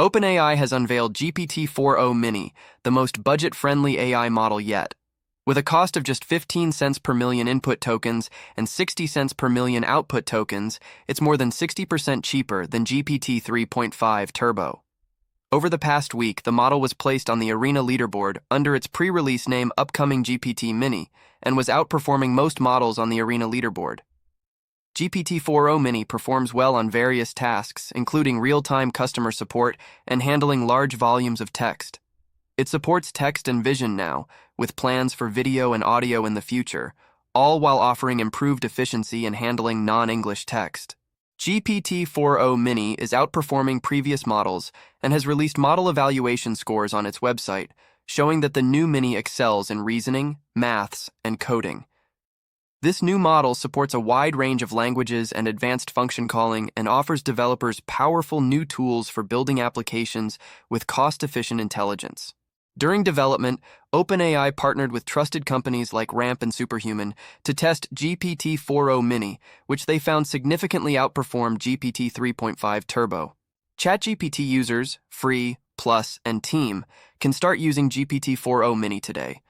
OpenAI has unveiled GPT-4o Mini, the most budget-friendly AI model yet. With a cost of just 15 cents per million input tokens and 60 cents per million output tokens, it's more than 60% cheaper than GPT 3.5 Turbo. Over the past week, the model was placed on the Arena leaderboard under its pre-release name Upcoming GPT Mini and was outperforming most models on the Arena leaderboard. GPT-4o Mini performs well on various tasks, including real-time customer support and handling large volumes of text. It supports text and vision now, with plans for video and audio in the future, all while offering improved efficiency in handling non-English text. GPT-4o Mini is outperforming previous models and has released model evaluation scores on its website, showing that the new Mini excels in reasoning, maths, and coding. This new model supports a wide range of languages and advanced function calling and offers developers powerful new tools for building applications with cost-efficient intelligence. During development, OpenAI partnered with trusted companies like Ramp and Superhuman to test GPT-4o Mini, which they found significantly outperformed GPT 3.5 Turbo. ChatGPT users, Free, Plus, and Team can start using GPT-4o Mini today.